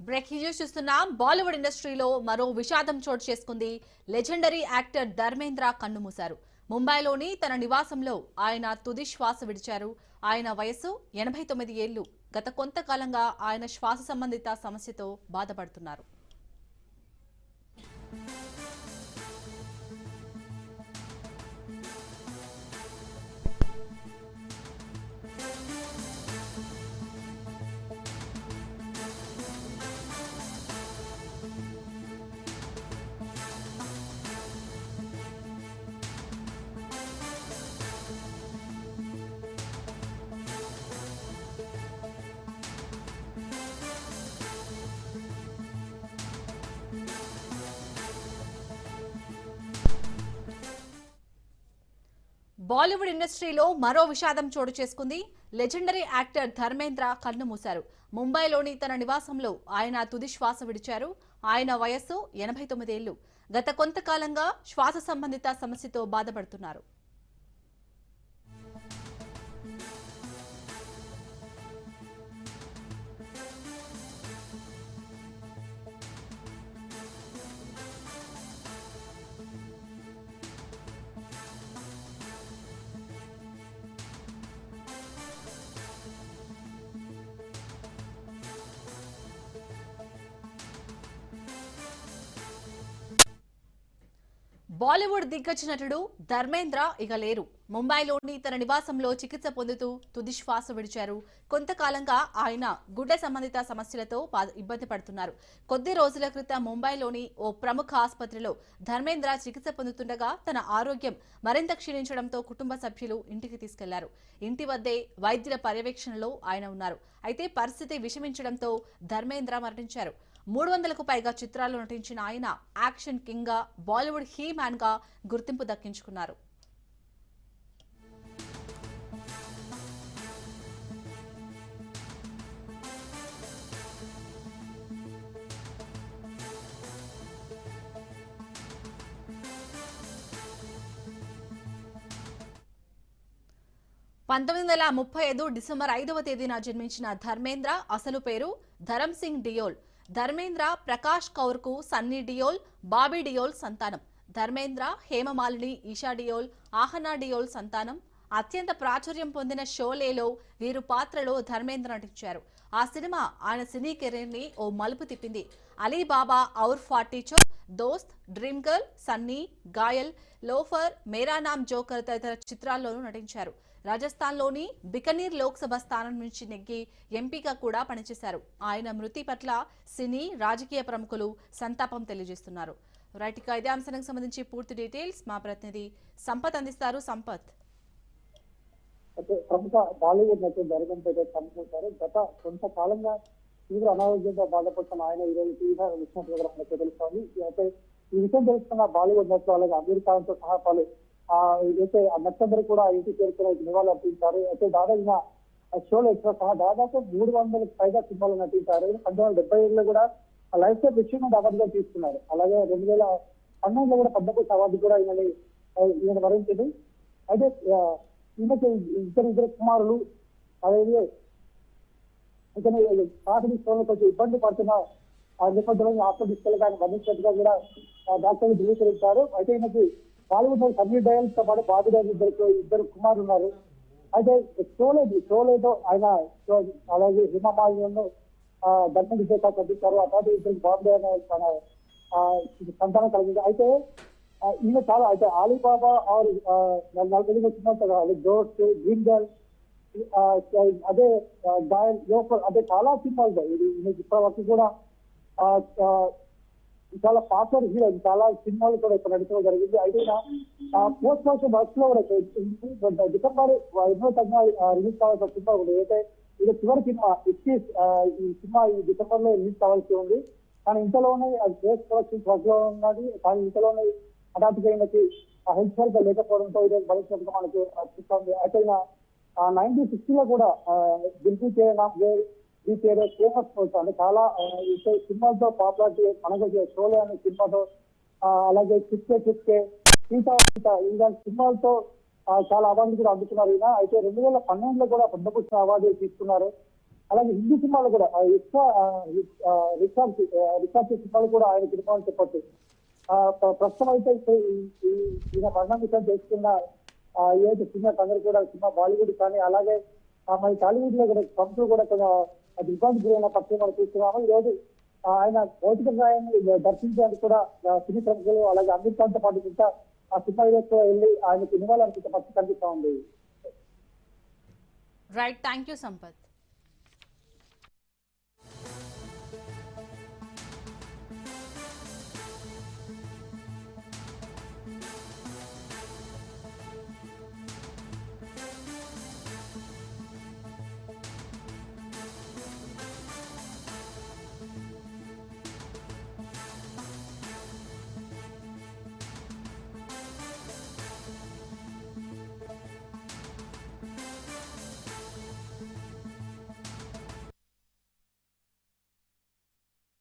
Breaking news చూస్తున్నాం. బాలీవుడ్ ఇండస్ట్రీలో మరో విషాదం చోటు చేసుకుంది. లెజెండరీ యాక్టర్ ధర్మేంద్ర కన్నుమూశారు. ముంబైలోని తన నివాసంలో ఆయన తుది శ్వాస విడిచారు. ఆయన వయసు 89 ఏళ్లు. గత కొంతకాలంగా ఆయన శ్వాస సంబంధిత సమస్యతో బాధపడుతున్నారు. బాలీవుడ్ ఇండస్ట్రీలో మరో విషాదం చోటు చేసుకుంది. లెజెండరీ యాక్టర్ ధర్మేంద్ర కన్నుమూశారు. ముంబైలోని తన నివాసంలో ఆయన తుది శ్వాస విడిచారు. ఆయన వయస్సు 89 ఏళ్లు. గత కొంతకాలంగా శ్వాస సంబంధిత సమస్యతో బాధపడుతున్నారు. బాలీవుడ్ దిగ్గజ నటుడు ధర్మేంద్ర ఇక లేరు. ముంబైలోని తన నివాసంలో చికిత్స పొందుతూ తుది శ్వాస విడిచారు. కొంతకాలంగా ఆయన గుండె సంబంధిత సమస్యలతో ఇబ్బంది పడుతున్నారు. కొద్ది రోజుల క్రితం ముంబైలోని ఓ ప్రముఖ ఆసుపత్రిలో ధర్మేంద్ర చికిత్స పొందుతుండగా తన ఆరోగ్యం మరింత క్షీణించడంతో కుటుంబ సభ్యులు ఇంటికి తీసుకెళ్లారు. ఇంటి వద్దే వైద్యుల పర్యవేక్షణలో ఆయన ఉన్నారు. అయితే పరిస్థితి విషమించడంతో ధర్మేంద్ర మరణించారు. 300కు పైగా చిత్రాల్లో నటించిన ఆయన యాక్షన్ కింగ్ గా, బాలీవుడ్ హీ మ్యాన్ గా గుర్తింపు దక్కించుకున్నారు. డిసెంబర్ 5వ తేదీన జన్మించిన ధర్మేంద్ర అసలు పేరు ధరమ్ సింగ్ డియోల్. ధర్మేంద్ర ప్రకాష్ కౌర్ కు సన్నీ డియోల్, బాబీ డియోల్ సంతానం. ధర్మేంద్ర హేమమాలిని, ఈషా డియోల్, ఆహనా డియోల్ సంతానం. అత్యంత ప్రాచుర్యం పొందిన షోలేలో వీరు పాత్రలో ధర్మేంద్ర నటించారు. ఆ సినిమా ఆయన సినీ కెరీర్ ని ఓ మలుపు తిప్పింది. అలీబాబా ఔర్ 40 చోర్, దోస్త్, dream girl, Sunny, Goyal, loafer, మేరా నామ్ జోకర్ తదితర చిత్రాల్లోనూ నటించారు. రాజస్థాన్లోని బికనీర్ లోక్సభ స్థానం నుంచి నెగ్గి ఎంపీగా కూడా పనిచేశారు. ఆయన మృతి పట్ల సినీ, రాజకీయ ప్రముఖులు సంతాపం తెలియజేస్తున్నారు. రైట్, ఇక ఇదే అంశానికి సంబంధించి పూర్తి డీటెయిల్స్ మా ప్రతినిధి సంపత్ అందిస్తారు. సంపత్, ప్రముఖ బాలీవుడ్ నటుడు ధర్మేంద్ర కన్నుమూశారు. గత కొంతకాలంగా తీవ్ర అనారోగ్యంతో బాధపడుతున్న ఆయన ఈ రోజు తీవ్ర విషయం మనకు తెలుస్తోంది. అయితే ఈ విషయం తెలుస్తున్న బాలీవుడ్ నటులు అలాగే అమీర్ ఖాన్ తో సహా పలు అయితే ఆ నచ్చందరూ కూడా ఇంటి చేరుకుని నివాళులు అర్పించారు. అయితే దాదాపు షోలో ఎక్కువ సహా దాదాపు 300కు పైగా సినిమాలు నటించారు. 1977లో కూడా లైఫ్ టైం అచీవ్మెంట్ అవార్డుగా తీసుకున్నారు. అలాగే 2012లో కూడా పద్మభూషణ్ అవార్డు కూడా ఈయన వరించింది. అయితే ఈయనకి ఇద్దరు కుమారులు, అలాగే ఇతను ప్రాథమిక స్థలంలో కొంచెం ఇబ్బంది పడుతున్న ఆ నేపథ్యంలో హాస్పిటల్ తీసుకెళ్ళి ఆయన మరణించినట్టుగా కూడా డాక్టర్లు ధృవీకరించారు. అయితే ఈయనకి బాలీవుడ్ సన్నీ డయల్ తో పాటు బాబీ డయల్ ఇద్దరు కుమారులు ఉన్నారు. అయితే షోలేదో ఆయన అలాగే హిమమాలను దర్శన విజయకాలు కట్టించారు. ఆ తర్వాత ఇద్దరు బాబీ తన సంతానం కలిగింది. అయితే ఈయన చాలా అయితే అలీబాబా ఆరు 40 వచ్చినట్టు దోస్త్, డ్రీమ్ గర్ల్, అదే గాయల్, లోఫర్, అదే చాలా సినిమాలు ఇప్పటి వరకు కూడా చాలా పాపులర్ హీరో. చాలా సినిమాలు కూడా ఇక్కడ నడిచడం జరిగింది. అయితే పోస్ట్ మార్టం వర్క్స్ లో కూడా డిసెంబర్ 20వ తేదీన రిలీజ్ కావాల్సిన సినిమా ఉంది. అయితే ఇది చివరి సినిమా ఈ సినిమా ఈ డిసెంబర్ లో రిలీజ్ కావాల్సి ఉంది. కానీ ఇంతలోనే అది పోస్ట్ ప్రొడక్షన్ వర్క్ లో ఉన్నది. కానీ ఇంతలోనే హఠాత్తుగా ఈయనకి హెల్త్ సరిగ్గా లేకపోవడంతో ఇది భరించినట్టుగా మనకు చూస్తుంది. అయితే 1960లో కూడా దిల్పి ఈ పేరు ఫేమస్ అవుతుంది. చాలా సినిమాలతో పాపులారిటీ మనకు షోలే అనే సినిమాతో, అలాగే చిప్కే ఇలాంటి సినిమాలతో చాలా అవార్డులు కూడా అందుకున్నారు ఈయన. అయితే 2012లో కూడా పద్మభూషణ్ అవార్డు తీసుకున్నారు. అలాగే హిందీ సినిమాలు కూడా రికార్డ్ సినిమాలు కూడా ఆయన సినిమాలు చెప్పొచ్చు. ప్రస్తుతం అయితే ఈయన మరణం విషయం తెలుసుకున్న ఏదైతే సినిమా అందరూ కూడా సినిమా బాలీవుడ్ కానీ అలాగే మరి టాలీవుడ్ లో కూడా సంస్థలు కూడా కొంచెం ఇబ్బంది గురైన పక్షం మనం చూస్తున్నాము. ఈ రోజు ఆయన భౌతిక న్యాయాన్ని దర్శించడానికి కూడా సినీ ప్రముఖులు అలాగే అమీర్ ఖాన్ తో పాటు ఇంకా ఆ సినిమా వెళ్ళి ఆయనకు నివాళులర్పించే పరిస్థితి కనిపిస్తా ఉంది. Right, thank you Sampath.